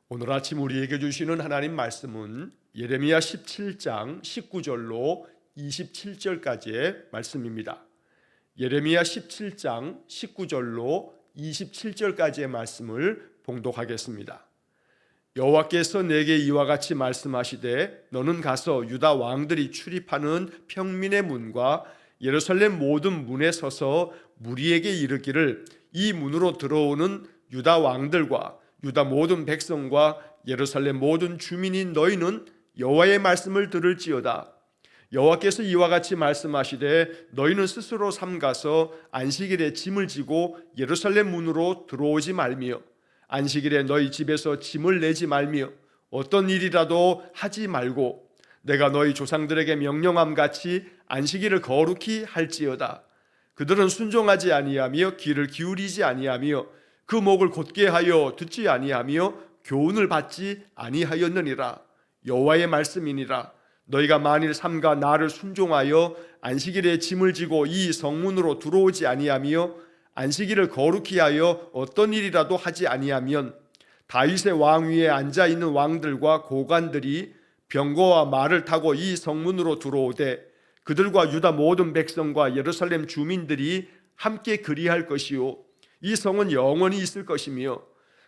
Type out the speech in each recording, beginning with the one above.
오늘 아침 우리에게 주시는 하나님 말씀은 예레미야 17장 19절로 27절까지의 말씀입니다. 예레미야 17장 19절로 27절까지의 말씀을 봉독하겠습니다. 여호와께서 내게 이와 같이 말씀하시되 너는 가서 유다 왕들이 출입하는 평민의 문과 예루살렘 모든 문에 서서 무리에게 이르기를 이 문으로 들어오는 유다 왕들과 유다 모든 백성과 예루살렘 모든 주민인 너희는 여호와의 말씀을 들을지어다. 여호와께서 이와 같이 말씀하시되 너희는 스스로 삼가서 안식일에 짐을 지고 예루살렘 문으로 들어오지 말며 안식일에 너희 집에서 짐을 내지 말며 어떤 일이라도 하지 말고 내가 너희 조상들에게 명령함 같이 안식일을 거룩히 할지어다. 그들은 순종하지 아니하며 귀를 기울이지 아니하며 그 목을 곧게 하여 듣지 아니하며 교훈을 받지 아니하였느니라. 여호와의 말씀이니라. 너희가 만일 삼가 나를 순종하여 안식일에 짐을 지고 이 성문으로 들어오지 아니하며 안식일을 거룩히 하여 어떤 일이라도 하지 아니하면 다윗의 왕위에 앉아 있는 왕들과 고관들이 병거와 말을 타고 이 성문으로 들어오되 그들과 유다 모든 백성과 예루살렘 주민들이 함께 그리할 것이요 이 성은 영원히 있을 것이며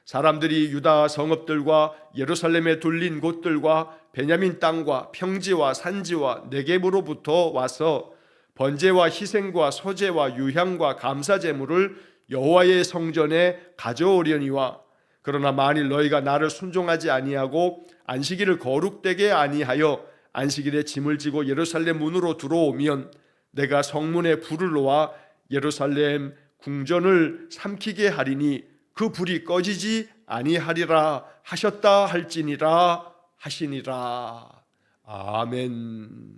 사람들이 유다 성읍들과 예루살렘에 둘린 곳들과 베냐민 땅과 평지와 산지와 네겝으로부터 와서 번제와 희생과 소제와 유향과 감사제물을 여호와의 성전에 가져오려니와 그러나 만일 너희가 나를 순종하지 아니하고 안식일을 거룩되게 아니하여 안식일에 짐을 지고 예루살렘 문으로 들어오면 내가 성문에 불을 놓아 예루살렘 궁전을 삼키게 하리니 그 불이 꺼지지 아니하리라 하셨다 할지니라 하시니라. 아멘.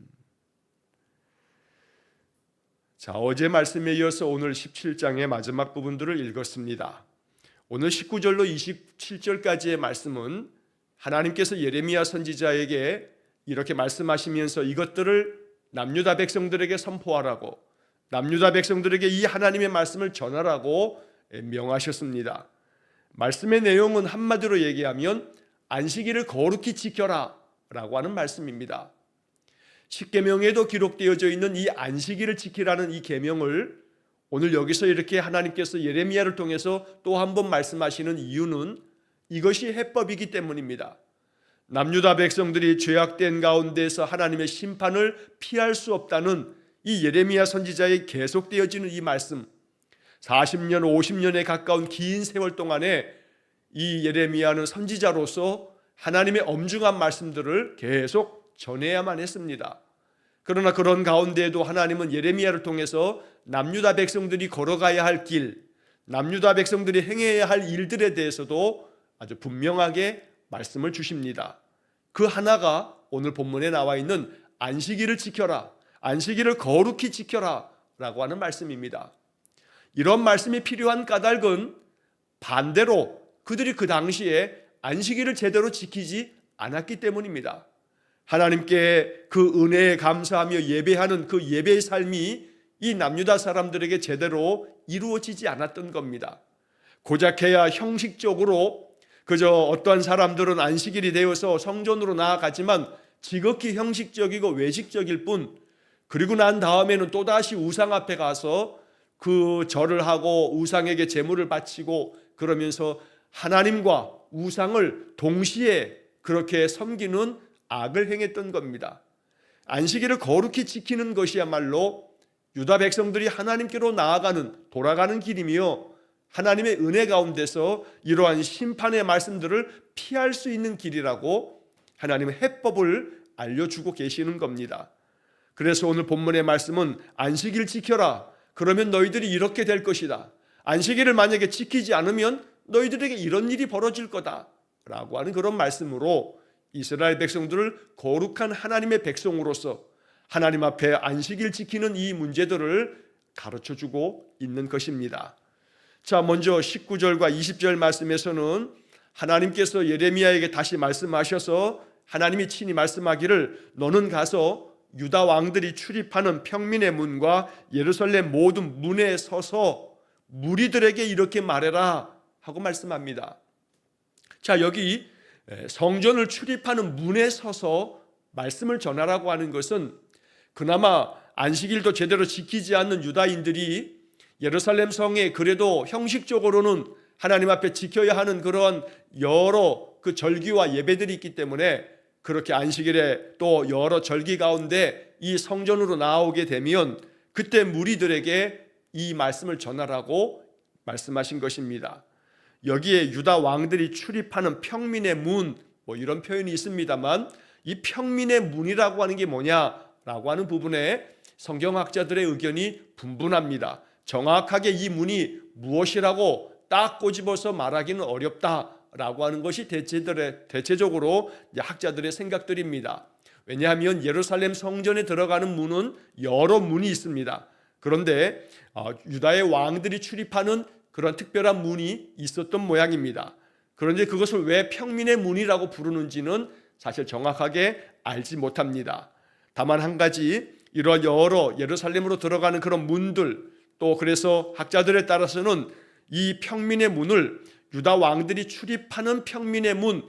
자, 어제 말씀에 이어서 오늘 17장의 마지막 부분들을 읽었습니다. 오늘 19절로 27절까지의 말씀은 하나님께서 예레미야 선지자에게 이렇게 말씀하시면서 이것들을 남유다 백성들에게 선포하라고, 남유다 백성들에게 이 하나님의 말씀을 전하라고 명하셨습니다. 말씀의 내용은 한마디로 얘기하면 안식일을 거룩히 지켜라 라고 하는 말씀입니다. 십계명에도 기록되어져 있는 이 안식일을 지키라는 이 계명을 오늘 여기서 이렇게 하나님께서 예레미야를 통해서 또 한 번 말씀하시는 이유는 이것이 해법이기 때문입니다. 남유다 백성들이 죄악된 가운데서 하나님의 심판을 피할 수 없다는 이 예레미야 선지자의 계속되어지는 이 말씀, 40년, 50년에 가까운 긴 세월 동안에 이 예레미야는 선지자로서 하나님의 엄중한 말씀들을 계속 전해야만 했습니다. 그러나 그런 가운데에도 하나님은 예레미야를 통해서 남유다 백성들이 걸어가야 할 길, 남유다 백성들이 행해야 할 일들에 대해서도 아주 분명하게 말씀을 주십니다. 그 하나가 오늘 본문에 나와 있는 안식일을 지켜라, 안식일을 거룩히 지켜라 라고 하는 말씀입니다. 이런 말씀이 필요한 까닭은 반대로 그들이 그 당시에 안식일을 제대로 지키지 않았기 때문입니다. 하나님께 그 은혜에 감사하며 예배하는 그 예배의 삶이 이 남유다 사람들에게 제대로 이루어지지 않았던 겁니다. 고작해야 형식적으로 그저 어떠한 사람들은 안식일이 되어서 성전으로 나아가지만 지극히 형식적이고 외식적일 뿐, 그리고 난 다음에는 또다시 우상 앞에 가서 그 절을 하고 우상에게 제물을 바치고 그러면서 하나님과 우상을 동시에 그렇게 섬기는 악을 행했던 겁니다. 안식일을 거룩히 지키는 것이야말로 유다 백성들이 하나님께로 나아가는, 돌아가는 길이며 하나님의 은혜 가운데서 이러한 심판의 말씀들을 피할 수 있는 길이라고 하나님의 해법을 알려주고 계시는 겁니다. 그래서 오늘 본문의 말씀은 안식일 지켜라. 그러면 너희들이 이렇게 될 것이다. 안식일을 만약에 지키지 않으면 너희들에게 이런 일이 벌어질 거다 라고 하는 그런 말씀으로 이스라엘 백성들을 거룩한 하나님의 백성으로서 하나님 앞에 안식일 지키는 이 문제들을 가르쳐주고 있는 것입니다. 자, 먼저 19절과 20절 말씀에서는 하나님께서 예레미야에게 다시 말씀하셔서 하나님이 친히 말씀하기를 너는 가서 유다 왕들이 출입하는 평민의 문과 예루살렘 모든 문에 서서 무리들에게 이렇게 말해라 하고 말씀합니다. 자, 여기 성전을 출입하는 문에 서서 말씀을 전하라고 하는 것은 그나마 안식일도 제대로 지키지 않는 유다인들이 예루살렘 성에 그래도 형식적으로는 하나님 앞에 지켜야 하는 그런 여러 그 절기와 예배들이 있기 때문에 그렇게 안식일에 또 여러 절기 가운데 이 성전으로 나오게 되면 그때 무리들에게 이 말씀을 전하라고 말씀하신 것입니다. 여기에 유다 왕들이 출입하는 평민의 문, 이런 표현이 있습니다만 이 평민의 문이라고 하는 게 뭐냐라고 하는 부분에 성경학자들의 의견이 분분합니다. 정확하게 이 문이 무엇이라고 딱 꼬집어서 말하기는 어렵다라고 하는 것이 대체적으로 학자들의 생각들입니다. 왜냐하면 예루살렘 성전에 들어가는 문은 여러 문이 있습니다. 그런데 유다의 왕들이 출입하는 그런 특별한 문이 있었던 모양입니다. 그런데 그것을 왜 평민의 문이라고 부르는지는 사실 정확하게 알지 못합니다. 다만 한 가지 이런 여러 예루살렘으로 들어가는 그런 문들, 또 그래서 학자들에 따라서는 이 평민의 문을 유다 왕들이 출입하는 평민의 문,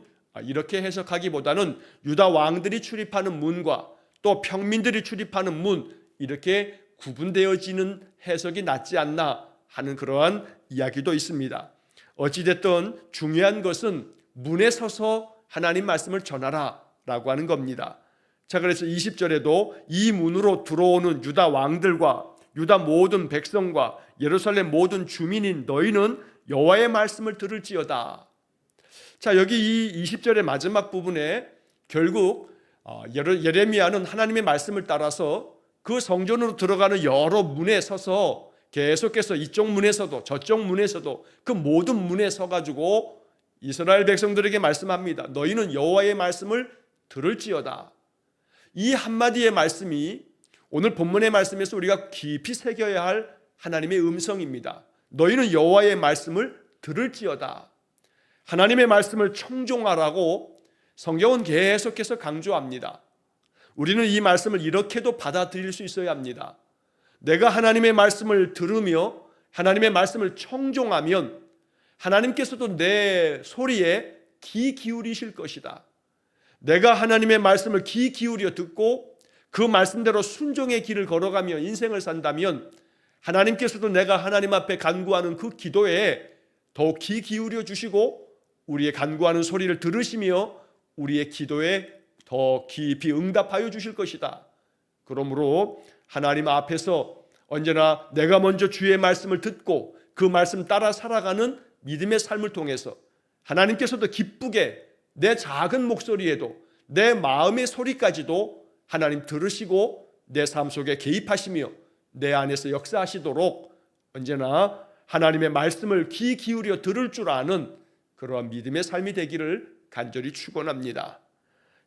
이렇게 해석하기보다는 유다 왕들이 출입하는 문과 또 평민들이 출입하는 문, 이렇게 구분되어지는 해석이 낫지 않나 하는 그러한 이야기도 있습니다. 어찌됐든 중요한 것은 문에 서서 하나님 말씀을 전하라 라고 하는 겁니다. 자, 그래서 20절에도 이 문으로 들어오는 유다 왕들과 유다 모든 백성과 예루살렘 모든 주민인 너희는 여호와의 말씀을 들을지어다. 자, 여기 이 20절의 마지막 부분에 결국 예레미야는 하나님의 말씀을 따라서 그 성전으로 들어가는 여러 문에 서서 계속해서 이쪽 문에서도 저쪽 문에서도 그 모든 문에 서가지고 이스라엘 백성들에게 말씀합니다. 너희는 여호와의 말씀을 들을지어다. 이 한마디의 말씀이 오늘 본문의 말씀에서 우리가 깊이 새겨야 할 하나님의 음성입니다. 너희는 여호와의 말씀을 들을지어다. 하나님의 말씀을 청종하라고 성경은 계속해서 강조합니다. 우리는 이 말씀을 이렇게도 받아들일 수 있어야 합니다. 내가 하나님의 말씀을 들으며 하나님의 말씀을 청종하면 하나님께서도 내 소리에 귀 기울이실 것이다. 내가 하나님의 말씀을 귀 기울여 듣고 그 말씀대로 순종의 길을 걸어가며 인생을 산다면 하나님께서도 내가 하나님 앞에 간구하는 그 기도에 더욱 귀 기울여 주시고 우리의 간구하는 소리를 들으시며 우리의 기도에 더 깊이 응답하여 주실 것이다. 그러므로 하나님 앞에서 언제나 내가 먼저 주의 말씀을 듣고 그 말씀 따라 살아가는 믿음의 삶을 통해서 하나님께서도 기쁘게 내 작은 목소리에도 내 마음의 소리까지도 하나님 들으시고 내 삶 속에 개입하시며 내 안에서 역사하시도록 언제나 하나님의 말씀을 귀 기울여 들을 줄 아는 그러한 믿음의 삶이 되기를 간절히 축원합니다.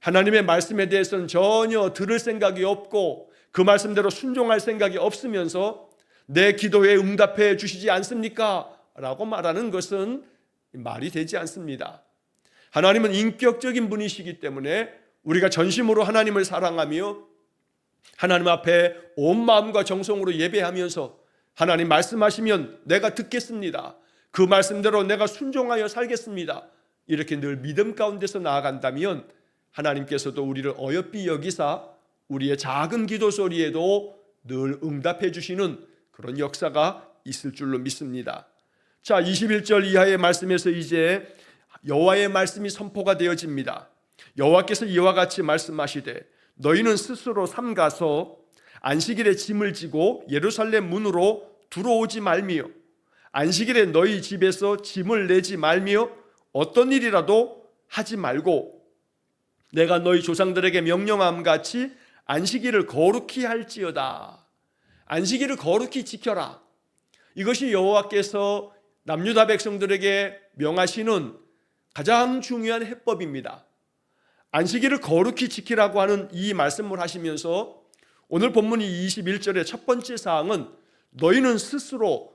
하나님의 말씀에 대해서는 전혀 들을 생각이 없고 그 말씀대로 순종할 생각이 없으면서 내 기도에 응답해 주시지 않습니까? 라고 말하는 것은 말이 되지 않습니다. 하나님은 인격적인 분이시기 때문에 우리가 전심으로 하나님을 사랑하며 하나님 앞에 온 마음과 정성으로 예배하면서 하나님 말씀하시면 내가 듣겠습니다. 그 말씀대로 내가 순종하여 살겠습니다. 이렇게 늘 믿음 가운데서 나아간다면 하나님께서도 우리를 어여삐 여기사 우리의 작은 기도 소리에도 늘 응답해 주시는 그런 역사가 있을 줄로 믿습니다. 자, 21절 이하의 말씀에서 이제 여호와의 말씀이 선포가 되어집니다. 여호와께서 이와 같이 말씀하시되 너희는 스스로 삼가서 안식일에 짐을 지고 예루살렘 문으로 들어오지 말며 안식일에 너희 집에서 짐을 내지 말며 어떤 일이라도 하지 말고 내가 너희 조상들에게 명령함 같이 안식일을 거룩히 할지어다. 안식일을 거룩히 지켜라. 이것이 여호와께서 남유다 백성들에게 명하시는 가장 중요한 해법입니다. 안식일을 거룩히 지키라고 하는 이 말씀을 하시면서 오늘 본문이 21절의 첫 번째 사항은 너희는 스스로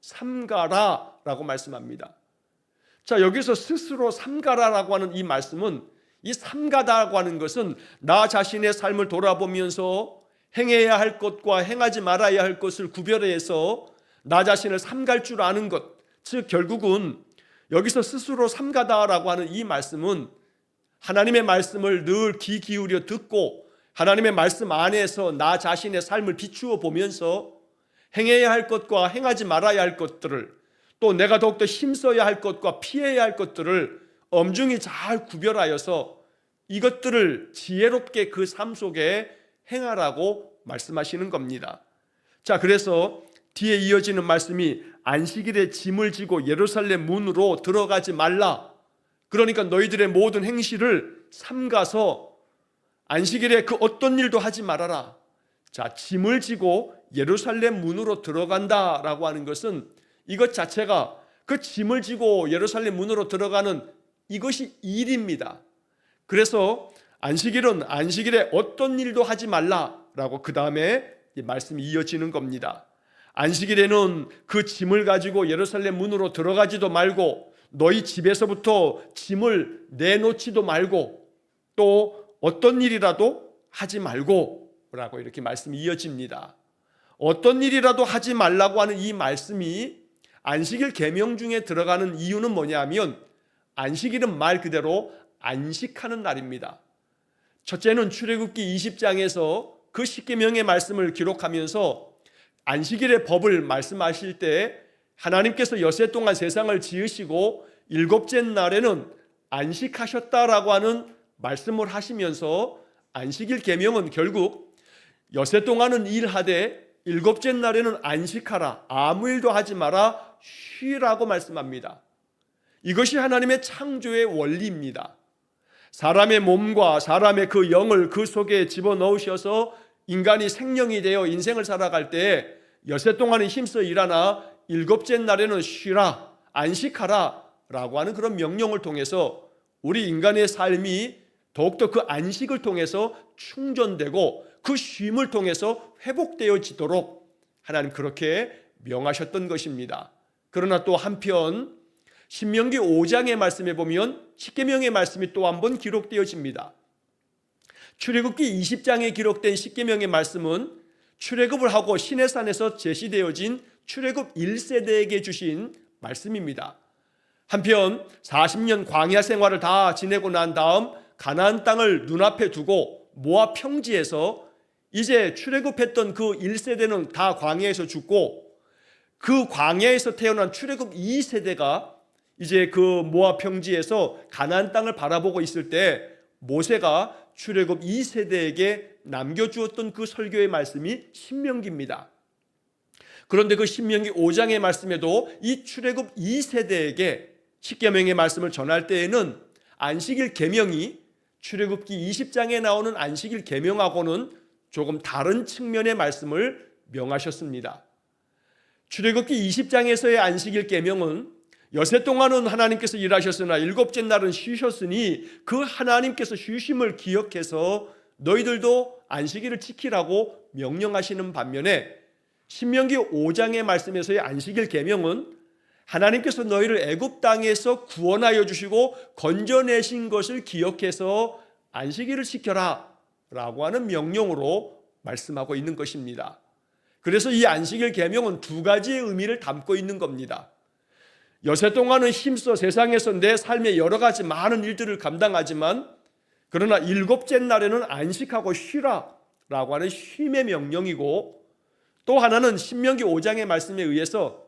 삼가라 라고 말씀합니다. 자, 여기서 스스로 삼가라라고 하는 이 말씀은 이 삼가다라고 하는 것은 나 자신의 삶을 돌아보면서 행해야 할 것과 행하지 말아야 할 것을 구별해서 나 자신을 삼갈 줄 아는 것, 즉 결국은 여기서 스스로 삼가다라고 하는 이 말씀은 하나님의 말씀을 늘 귀 기울여 듣고 하나님의 말씀 안에서 나 자신의 삶을 비추어 보면서 행해야 할 것과 행하지 말아야 할 것들을, 또 내가 더욱더 힘써야 할 것과 피해야 할 것들을 엄중히 잘 구별하여서 이것들을 지혜롭게 그 삶 속에 행하라고 말씀하시는 겁니다. 자, 그래서 뒤에 이어지는 말씀이 안식일에 짐을 지고 예루살렘 문으로 들어가지 말라. 그러니까 너희들의 모든 행실을 삼가서 안식일에 그 어떤 일도 하지 말아라. 자, 짐을 지고 예루살렘 문으로 들어간다라고 하는 것은 이것 자체가 그 짐을 지고 예루살렘 문으로 들어가는 이것이 일입니다. 그래서 안식일은 안식일에 어떤 일도 하지 말라라고 그 다음에 말씀이 이어지는 겁니다. 안식일에는 그 짐을 가지고 예루살렘 문으로 들어가지도 말고 너희 집에서부터 짐을 내놓지도 말고 또 어떤 일이라도 하지 말고 라고 이렇게 말씀이 이어집니다. 어떤 일이라도 하지 말라고 하는 이 말씀이 안식일 계명 중에 들어가는 이유는 뭐냐면 안식일은 말 그대로 안식하는 날입니다. 첫째는 출애굽기 20장에서 그 십계명의 말씀을 기록하면서 안식일의 법을 말씀하실 때 하나님께서 엿새 동안 세상을 지으시고 일곱째 날에는 안식하셨다라고 하는 말씀을 하시면서 안식일 계명은 결국 엿새 동안은 일하되 일곱째 날에는 안식하라, 아무 일도 하지 마라, 쉬라고 말씀합니다. 이것이 하나님의 창조의 원리입니다. 사람의 몸과 사람의 그 영을 그 속에 집어넣으셔서 인간이 생명이 되어 인생을 살아갈 때 엿새 동안은 힘써 일하나 일곱째 날에는 쉬라, 안식하라 라고 하는 그런 명령을 통해서 우리 인간의 삶이 더욱더 그 안식을 통해서 충전되고 그 쉼을 통해서 회복되어지도록 하나님 그렇게 명하셨던 것입니다. 그러나 또 한편 신명기 5장의 말씀에 보면 십계명의 말씀이 또 한 번 기록되어집니다. 출애굽기 20장에 기록된 십계명의 말씀은 출애굽을 하고 시내산에서 제시되어진 출애굽 1세대에게 주신 말씀입니다. 한편 40년 광야 생활을 다 지내고 난 다음 가나안 땅을 눈앞에 두고 모압 평지에서 이제 출애굽했던 그 1세대는 다 광야에서 죽고 그 광야에서 태어난 출애굽 2세대가 이제 그 모압 평지에서 가나안 땅을 바라보고 있을 때 모세가 출애굽 2세대에게 남겨주었던 그 설교의 말씀이 신명기입니다. 그런데 그 신명기 5장의 말씀에도 이 출애굽 2세대에게 십계명의 말씀을 전할 때에는 안식일 계명이 출애굽기 20장에 나오는 안식일 계명하고는 조금 다른 측면의 말씀을 명하셨습니다. 출애굽기 20장에서의 안식일 계명은 엿새 동안은 하나님께서 일하셨으나 일곱째 날은 쉬셨으니 그 하나님께서 쉬심을 기억해서 너희들도 안식일을 지키라고 명령하시는 반면에 신명기 5장의 말씀에서의 안식일 계명은 하나님께서 너희를 애굽 땅에서 구원하여 주시고 건져내신 것을 기억해서 안식일을 지켜라 라고 하는 명령으로 말씀하고 있는 것입니다. 그래서 이 안식일 계명은 두 가지의 의미를 담고 있는 겁니다. 엿새 동안은 힘써 세상에서 내 삶의 여러 가지 많은 일들을 감당하지만 그러나 일곱째 날에는 안식하고 쉬라 라고 하는 쉼의 명령이고, 또 하나는 신명기 5장의 말씀에 의해서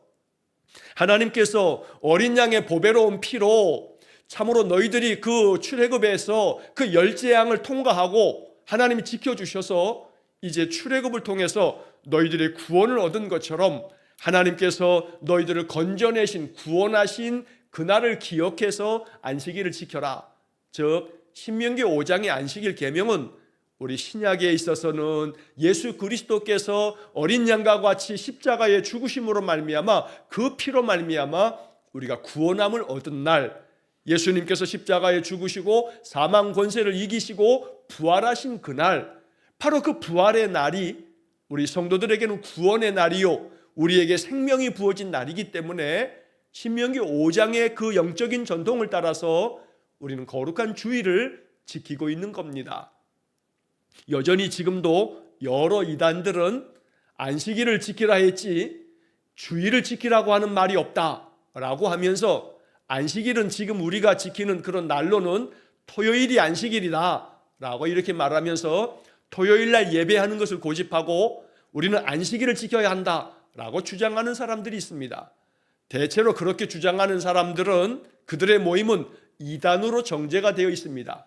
하나님께서 어린 양의 보배로운 피로 참으로 너희들이 그 출애굽에서 그 열째 양을 통과하고 하나님이 지켜주셔서 이제 출애굽을 통해서 너희들의 구원을 얻은 것처럼 하나님께서 너희들을 건져내신 구원하신 그날을 기억해서 안식일을 지켜라. 즉 신명기 5장의 안식일 계명은 우리 신약에 있어서는 예수 그리스도께서 어린 양과 같이 십자가의 죽으심으로 말미암아 그 피로 말미암아 우리가 구원함을 얻은 날, 예수님께서 십자가에 죽으시고 사망 권세를 이기시고 부활하신 그날, 바로 그 부활의 날이 우리 성도들에게는 구원의 날이요 우리에게 생명이 부어진 날이기 때문에 신명기 5장의 그 영적인 전통을 따라서 우리는 거룩한 주일을 지키고 있는 겁니다. 여전히 지금도 여러 이단들은 안식일을 지키라 했지 주일을 지키라고 하는 말이 없다라고 하면서 안식일은 지금 우리가 지키는 그런 날로는 토요일이 안식일이다 라고 이렇게 말하면서 토요일 날 예배하는 것을 고집하고 우리는 안식일을 지켜야 한다 라고 주장하는 사람들이 있습니다. 대체로 그렇게 주장하는 사람들은 그들의 모임은 이단으로 정제가 되어 있습니다.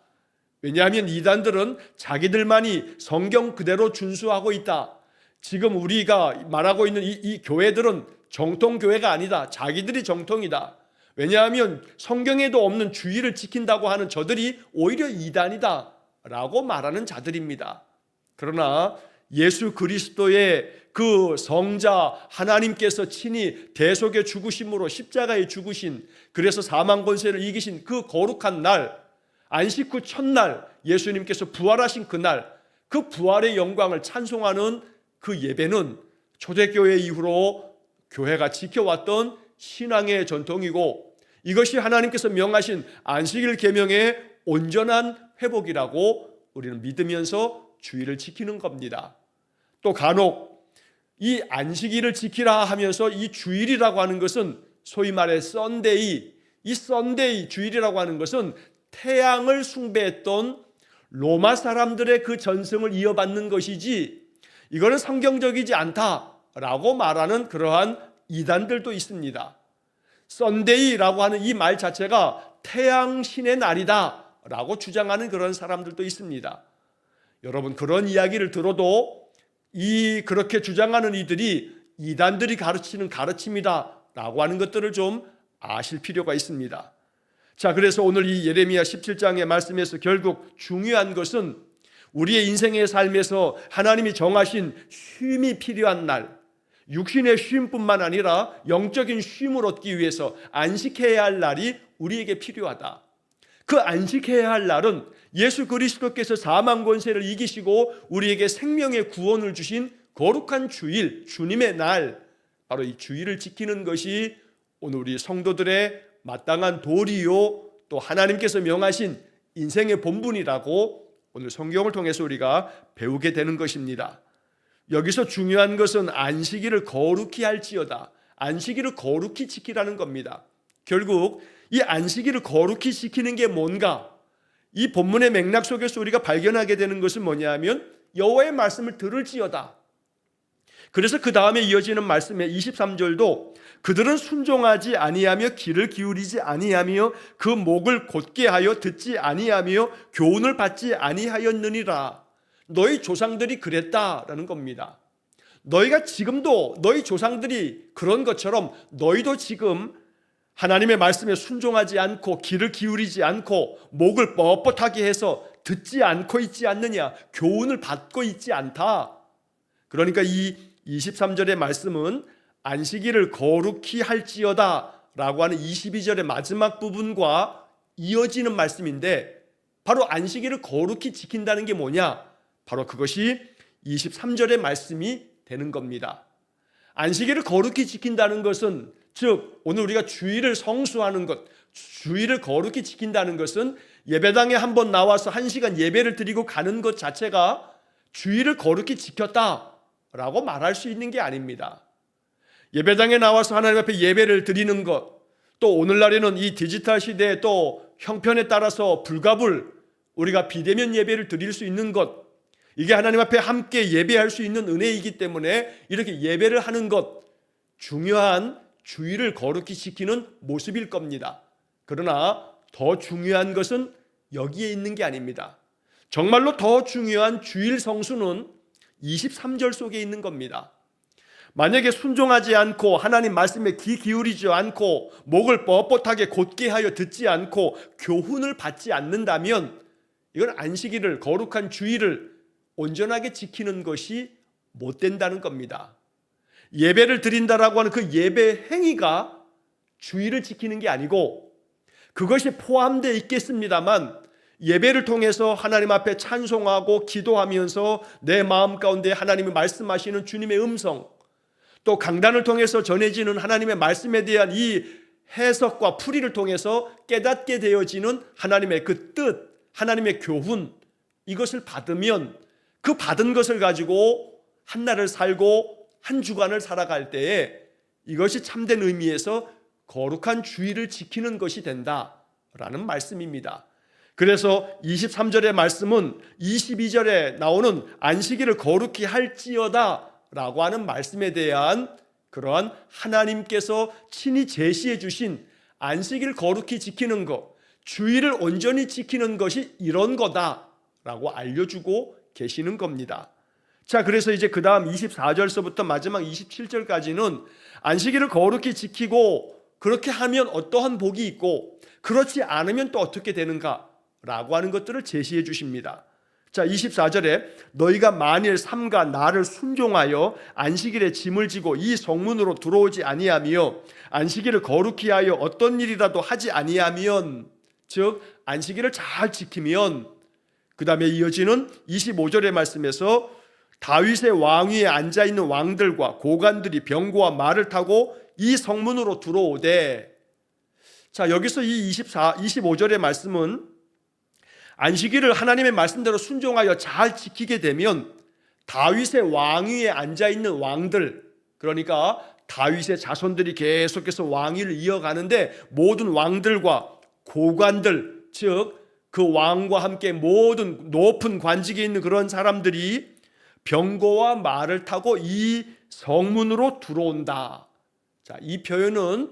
왜냐하면 이단들은 자기들만이 성경 그대로 준수하고 있다. 지금 우리가 말하고 있는 이 교회들은 정통교회가 아니다. 자기들이 정통이다. 왜냐하면 성경에도 없는 주의를 지킨다고 하는 저들이 오히려 이단이다 라고 말하는 자들입니다. 그러나 예수 그리스도의 그 성자 하나님께서 친히 대속의 죽으심으로 십자가에 죽으신, 그래서 사망 권세를 이기신 그 거룩한 날, 안식 후 첫날 예수님께서 부활하신 그날, 그 부활의 영광을 찬송하는 그 예배는 초대교회 이후로 교회가 지켜왔던 신앙의 전통이고, 이것이 하나님께서 명하신 안식일 계명의 온전한 회복이라고 우리는 믿으면서 주의를 지키는 겁니다. 또 간혹 이 안식일을 지키라 하면서 이 주일이라고 하는 것은 소위 말해 썬데이, 이 썬데이 주일이라고 하는 것은 태양을 숭배했던 로마 사람들의 그 전승을 이어받는 것이지 이거는 성경적이지 않다라고 말하는 그러한 이단들도 있습니다. 썬데이라고 하는 이 말 자체가 태양신의 날이다 라고 주장하는 그런 사람들도 있습니다. 여러분, 그런 이야기를 들어도 그렇게 주장하는 이들이 이단들이 가르치는 가르침이다 라고 하는 것들을 좀 아실 필요가 있습니다. 자, 그래서 오늘 이 예레미야 17장의 말씀에서 결국 중요한 것은 우리의 인생의 삶에서 하나님이 정하신 쉼이 필요한 날, 육신의 쉼뿐만 아니라 영적인 쉼을 얻기 위해서 안식해야 할 날이 우리에게 필요하다. 그 안식해야 할 날은 예수 그리스도께서 사망 권세를 이기시고 우리에게 생명의 구원을 주신 거룩한 주일, 주님의 날, 바로 이 주일을 지키는 것이 오늘 우리 성도들의 마땅한 도리요, 또 하나님께서 명하신 인생의 본분이라고 오늘 성경을 통해서 우리가 배우게 되는 것입니다. 여기서 중요한 것은 안식일을 거룩히 할지어다, 안식일을 거룩히 지키라는 겁니다. 결국 이 안식일을 거룩히 지키는 게 뭔가, 이 본문의 맥락 속에서 우리가 발견하게 되는 것은 뭐냐면 여호와의 말씀을 들을지어다. 그래서 그 다음에 이어지는 말씀에 23절도 그들은 순종하지 아니하며 귀를 기울이지 아니하며 그 목을 곧게 하여 듣지 아니하며 교훈을 받지 아니하였느니라. 너희 조상들이 그랬다라는 겁니다. 너희가 지금도 너희 조상들이 그런 것처럼 너희도 지금 하나님의 말씀에 순종하지 않고 귀를 기울이지 않고 목을 뻣뻣하게 해서 듣지 않고 있지 않느냐, 교훈을 받고 있지 않다. 그러니까 이 23절의 말씀은 안식일을 거룩히 할지어다 라고 하는 22절의 마지막 부분과 이어지는 말씀인데, 바로 안식일을 거룩히 지킨다는 게 뭐냐? 바로 그것이 23절의 말씀이 되는 겁니다. 안식일을 거룩히 지킨다는 것은, 즉 오늘 우리가 주일을 성수하는 것, 주일을 거룩히 지킨다는 것은 예배당에 한번 나와서 1시간 예배를 드리고 가는 것 자체가 주일을 거룩히 지켰다라고 말할 수 있는 게 아닙니다. 예배당에 나와서 하나님 앞에 예배를 드리는 것, 또 오늘날에는 이 디지털 시대에 또 형편에 따라서 불가불 우리가 비대면 예배를 드릴 수 있는 것, 이게 하나님 앞에 함께 예배할 수 있는 은혜이기 때문에 이렇게 예배를 하는 것, 중요한 주일을 거룩히 지키는 모습일 겁니다. 그러나 더 중요한 것은 여기에 있는 게 아닙니다. 정말로 더 중요한 주일 성수는 23절 속에 있는 겁니다. 만약에 순종하지 않고 하나님 말씀에 귀 기울이지 않고 목을 뻣뻣하게 곧게 하여 듣지 않고 교훈을 받지 않는다면 이건 안식일을, 거룩한 주일을 온전하게 지키는 것이 못 된다는 겁니다. 예배를 드린다라고 하는 그 예배 행위가 주일을 지키는 게 아니고, 그것이 포함되어 있겠습니다만 예배를 통해서 하나님 앞에 찬송하고 기도하면서 내 마음 가운데 하나님이 말씀하시는 주님의 음성, 또 강단을 통해서 전해지는 하나님의 말씀에 대한 이 해석과 풀이를 통해서 깨닫게 되어지는 하나님의 그 뜻, 하나님의 교훈, 이것을 받으면 그 받은 것을 가지고 한 날을 살고 한 주간을 살아갈 때에 이것이 참된 의미에서 거룩한 주일을 지키는 것이 된다라는 말씀입니다. 그래서 23절의 말씀은 22절에 나오는 안식일을 거룩히 할지어다 라고 하는 말씀에 대한 그러한 하나님께서 친히 제시해 주신 안식일 거룩히 지키는 것, 주일을 온전히 지키는 것이 이런 거다라고 알려주고 계시는 겁니다. 자, 그래서 이제 그 다음 24절서부터 마지막 27절까지는 안식일을 거룩히 지키고 그렇게 하면 어떠한 복이 있고 그렇지 않으면 또 어떻게 되는가 라고 하는 것들을 제시해 주십니다. 자, 24절에 너희가 만일 삼가 나를 순종하여 안식일에 짐을 지고 이 성문으로 들어오지 아니하며 안식일을 거룩히 하여 어떤 일이라도 하지 아니하면, 즉 안식일을 잘 지키면, 그 다음에 이어지는 25절의 말씀에서 다윗의 왕위에 앉아있는 왕들과 고관들이 병거와 말을 타고 이 성문으로 들어오되, 자, 여기서 이 25절의 말씀은 안식일을 하나님의 말씀대로 순종하여 잘 지키게 되면 다윗의 왕위에 앉아있는 왕들, 그러니까 다윗의 자손들이 계속해서 왕위를 이어가는데 모든 왕들과 고관들, 즉 그 왕과 함께 모든 높은 관직에 있는 그런 사람들이 병거와 말을 타고 이 성문으로 들어온다. 자, 이 표현은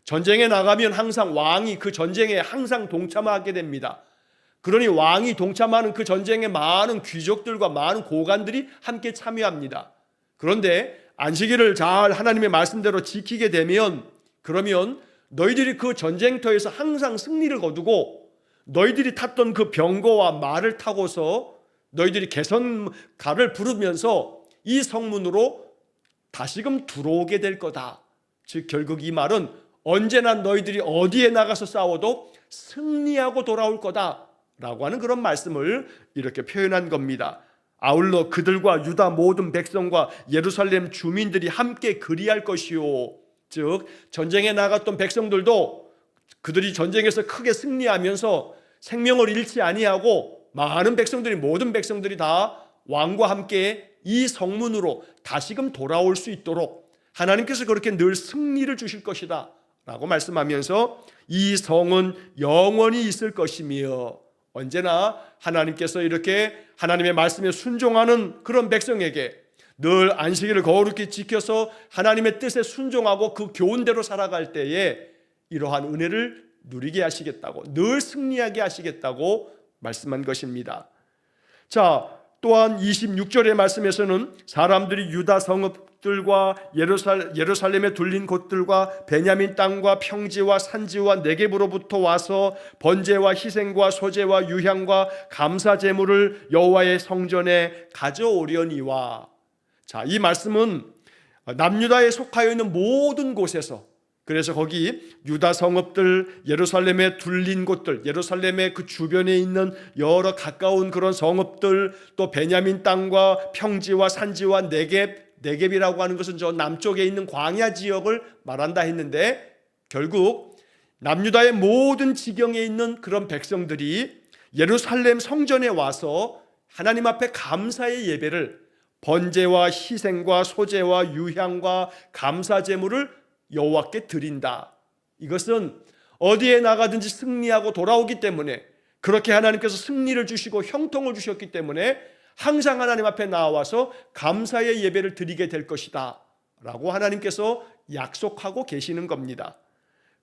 전쟁에 나가면 항상 왕이 그 전쟁에 항상 동참하게 됩니다. 그러니 왕이 동참하는 그 전쟁에 많은 귀족들과 많은 고관들이 함께 참여합니다. 그런데 안식일을 잘 하나님의 말씀대로 지키게 되면, 그러면 너희들이 그 전쟁터에서 항상 승리를 거두고 너희들이 탔던 그 병거와 말을 타고서 너희들이 개선가를 부르면서 이 성문으로 다시금 들어오게 될 거다. 즉 결국 이 말은 언제나 너희들이 어디에 나가서 싸워도 승리하고 돌아올 거다 라고 하는 그런 말씀을 이렇게 표현한 겁니다. 아울러 그들과 유다 모든 백성과 예루살렘 주민들이 함께 그리할 것이요, 즉 전쟁에 나갔던 백성들도 그들이 전쟁에서 크게 승리하면서 생명을 잃지 아니하고 많은 백성들이, 모든 백성들이 다 왕과 함께 이 성문으로 다시금 돌아올 수 있도록 하나님께서 그렇게 늘 승리를 주실 것이다 라고 말씀하면서 이 성은 영원히 있을 것이며, 언제나 하나님께서 이렇게 하나님의 말씀에 순종하는 그런 백성에게 늘 안식일을 거룩히 지켜서 하나님의 뜻에 순종하고 그 교훈대로 살아갈 때에 이러한 은혜를 누리게 하시겠다고, 늘 승리하게 하시겠다고 말씀한 것입니다. 자, 또한 26절의 말씀에서는 사람들이 유다 성읍들과 예루살렘에 둘린 곳들과 베냐민 땅과 평지와 산지와 네겝으로부터 와서 번제와 희생과 소제와 유향과 감사 제물을 여호와의 성전에 가져오려니와. 자, 이 말씀은 남유다에 속하여 있는 모든 곳에서, 그래서 거기 유다 성읍들, 예루살렘에 둘린 곳들, 예루살렘의 그 주변에 있는 여러 가까운 그런 성읍들, 또 베냐민 땅과 평지와 산지와 네겝이라고 하는 것은 저 남쪽에 있는 광야 지역을 말한다 했는데, 결국 남유다의 모든 지경에 있는 그런 백성들이 예루살렘 성전에 와서 하나님 앞에 감사의 예배를, 번제와 희생과 소제와 유향과 감사 제물을 여호와께 드린다. 이것은 어디에 나가든지 승리하고 돌아오기 때문에, 그렇게 하나님께서 승리를 주시고 형통을 주셨기 때문에 항상 하나님 앞에 나와서 감사의 예배를 드리게 될 것이다 라고 하나님께서 약속하고 계시는 겁니다.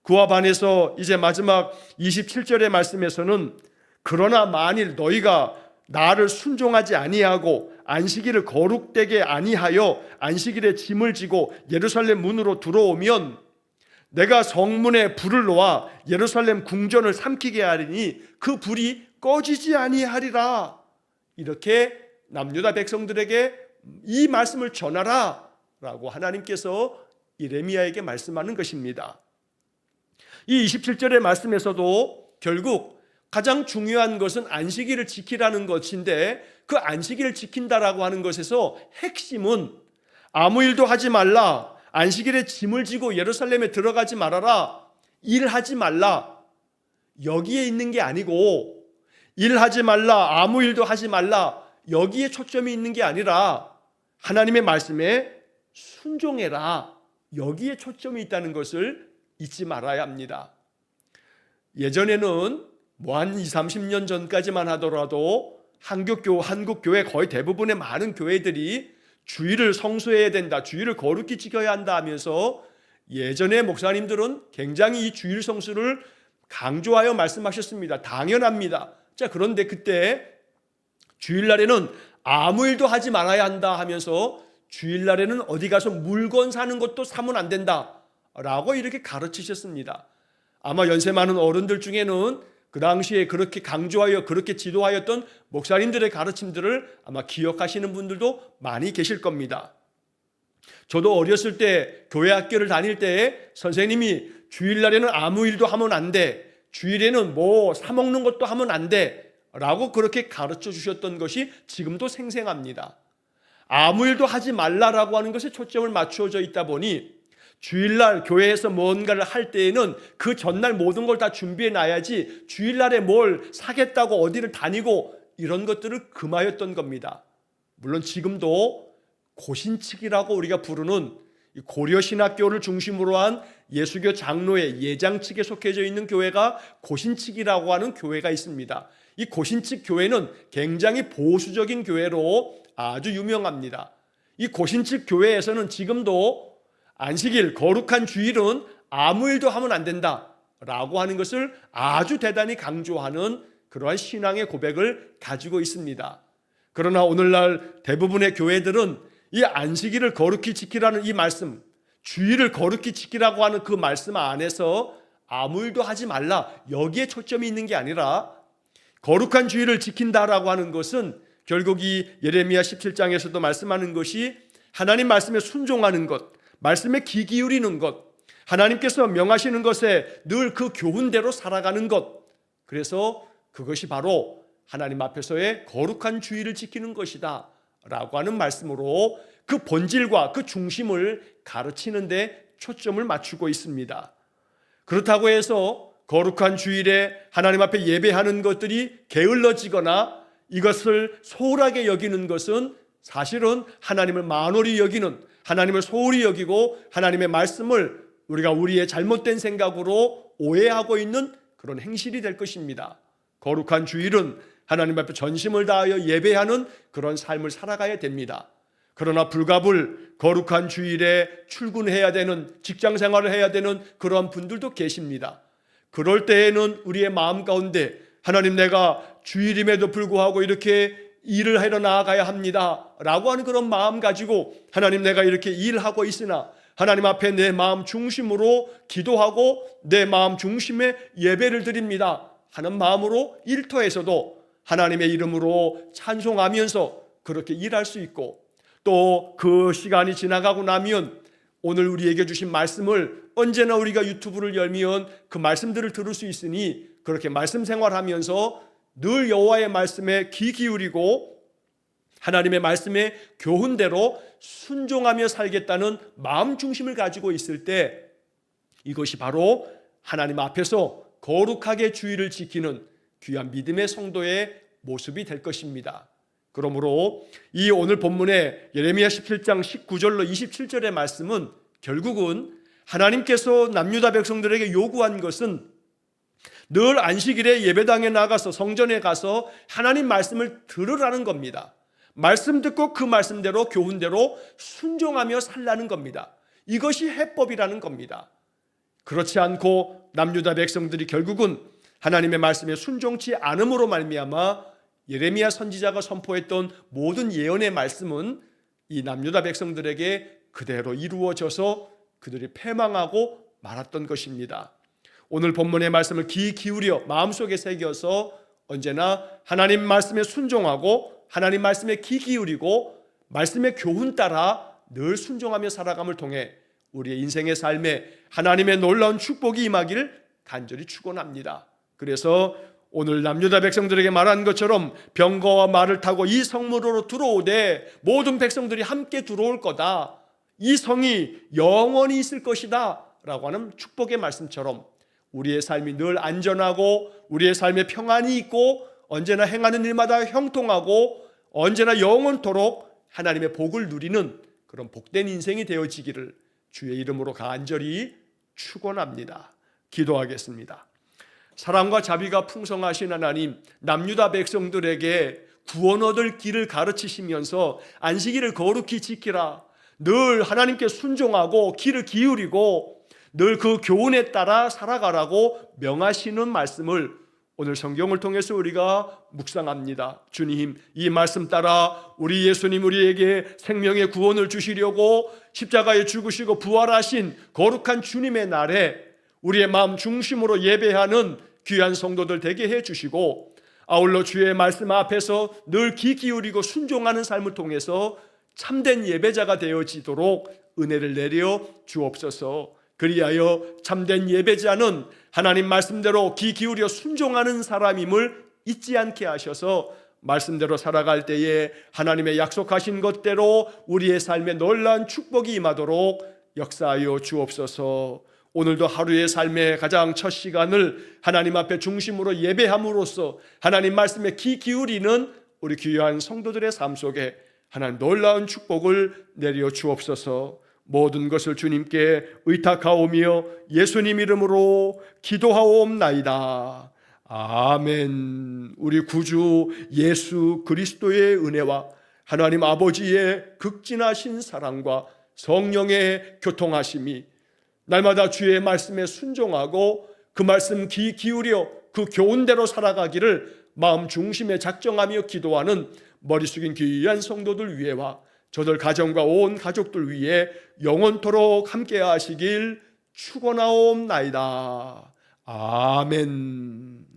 그와 반해서 이제 마지막 27절의 말씀에서는 그러나 만일 너희가 나를 순종하지 아니하고 안식일을 거룩되게 아니하여 안식일에 짐을 지고 예루살렘 문으로 들어오면 내가 성문에 불을 놓아 예루살렘 궁전을 삼키게 하리니 그 불이 꺼지지 아니하리라. 이렇게 남유다 백성들에게 이 말씀을 전하라 라고 하나님께서 예레미야에게 말씀하는 것입니다. 이 27절의 말씀에서도 결국 가장 중요한 것은 안식일을 지키라는 것인데, 그 안식일을 지킨다라고 하는 것에서 핵심은 아무 일도 하지 말라, 안식일에 짐을 지고 예루살렘에 들어가지 말아라, 일하지 말라, 여기에 있는 게 아니고, 일하지 말라, 아무 일도 하지 말라, 여기에 초점이 있는 게 아니라 하나님의 말씀에 순종해라, 여기에 초점이 있다는 것을 잊지 말아야 합니다. 예전에는 뭐 한 20, 30년 전까지만 하더라도 한국 교회 거의 대부분의 많은 교회들이 주일을 성수해야 된다, 주일을 거룩히 지켜야 한다 하면서 예전의 목사님들은 굉장히 이 주일 성수를 강조하여 말씀하셨습니다. 당연합니다. 자, 그런데 그때 주일날에는 아무 일도 하지 말아야 한다 하면서 주일날에는 어디 가서 물건 사는 것도 사면 안 된다 라고 이렇게 가르치셨습니다. 아마 연세 많은 어른들 중에는 그 당시에 그렇게 강조하여 그렇게 지도하였던 목사님들의 가르침들을 아마 기억하시는 분들도 많이 계실 겁니다. 저도 어렸을 때 교회 학교를 다닐 때 선생님이 주일날에는 아무 일도 하면 안 돼, 주일에는 뭐 사 먹는 것도 하면 안 돼 라고 그렇게 가르쳐 주셨던 것이 지금도 생생합니다. 아무 일도 하지 말라라고 하는 것에 초점을 맞추어져 있다 보니 주일날 교회에서 뭔가를 할 때에는 그 전날 모든 걸 다 준비해 놔야지 주일날에 뭘 사겠다고 어디를 다니고 이런 것들을 금하였던 겁니다. 물론 지금도 고신측이라고 우리가 부르는 고려신학교를 중심으로 한 예수교 장로의 예장 측에 속해져 있는 교회가 고신측이라고 하는 교회가 있습니다. 이 고신측 교회는 굉장히 보수적인 교회로 아주 유명합니다. 이 고신측 교회에서는 지금도 안식일, 거룩한 주일은 아무 일도 하면 안 된다 라고 하는 것을 아주 대단히 강조하는 그러한 신앙의 고백을 가지고 있습니다. 그러나 오늘날 대부분의 교회들은 이 안식일을 거룩히 지키라는 이 말씀, 주일을 거룩히 지키라고 하는 그 말씀 안에서 아무 일도 하지 말라, 여기에 초점이 있는 게 아니라 거룩한 주일을 지킨다라고 하는 것은 결국 이 예레미야 17장에서도 말씀하는 것이 하나님 말씀에 순종하는 것, 말씀에 귀 기울이는 것, 하나님께서 명하시는 것에 늘 그 교훈대로 살아가는 것, 그래서 그것이 바로 하나님 앞에서의 거룩한 주의를 지키는 것이다 라고 하는 말씀으로 그 본질과 그 중심을 가르치는 데 초점을 맞추고 있습니다. 그렇다고 해서 거룩한 주일에 하나님 앞에 예배하는 것들이 게을러지거나 이것을 소홀하게 여기는 것은 사실은 하나님을 만홀히 여기는, 하나님을 소홀히 여기고 하나님의 말씀을 우리가 우리의 잘못된 생각으로 오해하고 있는 그런 행실이 될 것입니다. 거룩한 주일은 하나님 앞에 전심을 다하여 예배하는 그런 삶을 살아가야 됩니다. 그러나 불가불 거룩한 주일에 출근해야 되는, 직장 생활을 해야 되는 그런 분들도 계십니다. 그럴 때에는 우리의 마음 가운데 하나님, 내가 주일임에도 불구하고 이렇게 일을 하러 나아가야 합니다 라고 하는 그런 마음 가지고 하나님, 내가 이렇게 일하고 있으나 하나님 앞에 내 마음 중심으로 기도하고 내 마음 중심에 예배를 드립니다 하는 마음으로 일터에서도 하나님의 이름으로 찬송하면서 그렇게 일할 수 있고, 또 그 시간이 지나가고 나면 오늘 우리에게 주신 말씀을 언제나 우리가 유튜브를 열면 그 말씀들을 들을 수 있으니 그렇게 말씀 생활하면서 늘 여호와의 말씀에 귀 기울이고 하나님의 말씀의 교훈대로 순종하며 살겠다는 마음 중심을 가지고 있을 때 이것이 바로 하나님 앞에서 거룩하게 주의를 지키는 귀한 믿음의 성도의 모습이 될 것입니다. 그러므로 이 오늘 본문의 예레미야 17장 19절로 27절의 말씀은 결국은 하나님께서 남유다 백성들에게 요구한 것은 늘 안식일에 예배당에 나가서 성전에 가서 하나님 말씀을 들으라는 겁니다. 말씀 듣고 그 말씀대로 교훈대로 순종하며 살라는 겁니다. 이것이 해법이라는 겁니다. 그렇지 않고 남유다 백성들이 결국은 하나님의 말씀에 순종치 않음으로 말미암아 예레미야 선지자가 선포했던 모든 예언의 말씀은 이 남유다 백성들에게 그대로 이루어져서 그들이 패망하고 말았던 것입니다. 오늘 본문의 말씀을 귀 기울여 마음속에 새겨서 언제나 하나님 말씀에 순종하고 하나님 말씀에 귀 기울이고 말씀의 교훈 따라 늘 순종하며 살아감을 통해 우리의 인생의 삶에 하나님의 놀라운 축복이 임하기를 간절히 축원합니다. 그래서 오늘 남유다 백성들에게 말한 것처럼 병거와 말을 타고 이 성문으로 들어오되 모든 백성들이 함께 들어올 거다, 이 성이 영원히 있을 것이다 라고 하는 축복의 말씀처럼 우리의 삶이 늘 안전하고 우리의 삶에 평안이 있고 언제나 행하는 일마다 형통하고 언제나 영원토록 하나님의 복을 누리는 그런 복된 인생이 되어지기를 주의 이름으로 간절히 축원합니다. 기도하겠습니다. 사랑과 자비가 풍성하신 하나님, 남유다 백성들에게 구원 얻을 길을 가르치시면서 안식일을 거룩히 지키라, 늘 하나님께 순종하고 귀를 기울이고 늘 그 교훈에 따라 살아가라고 명하시는 말씀을 오늘 성경을 통해서 우리가 묵상합니다. 주님, 이 말씀 따라 우리 예수님 우리에게 생명의 구원을 주시려고 십자가에 죽으시고 부활하신 거룩한 주님의 날에 우리의 마음 중심으로 예배하는 귀한 성도들 되게 해주시고, 아울러 주의 말씀 앞에서 늘 귀 기울이고 순종하는 삶을 통해서 참된 예배자가 되어지도록 은혜를 내려 주옵소서. 그리하여 참된 예배자는 하나님 말씀대로 귀 기울여 순종하는 사람임을 잊지 않게 하셔서 말씀대로 살아갈 때에 하나님의 약속하신 것대로 우리의 삶에 놀라운 축복이 임하도록 역사하여 주옵소서. 오늘도 하루의 삶의 가장 첫 시간을 하나님 앞에 중심으로 예배함으로써 하나님 말씀에 귀 기울이는 우리 귀한 성도들의 삶 속에 하나님 놀라운 축복을 내려 주옵소서. 모든 것을 주님께 의탁하오며 예수님 이름으로 기도하옵나이다. 아멘. 우리 구주 예수 그리스도의 은혜와 하나님 아버지의 극진하신 사랑과 성령의 교통하심이 날마다 주의 말씀에 순종하고 그 말씀 귀 기울여 그 교훈대로 살아가기를 마음 중심에 작정하며 기도하는 머리 숙인 귀한 성도들 위에와 저들 가정과 온 가족들 위해 영원토록 함께 하시길 축원하옵나이다. 아멘.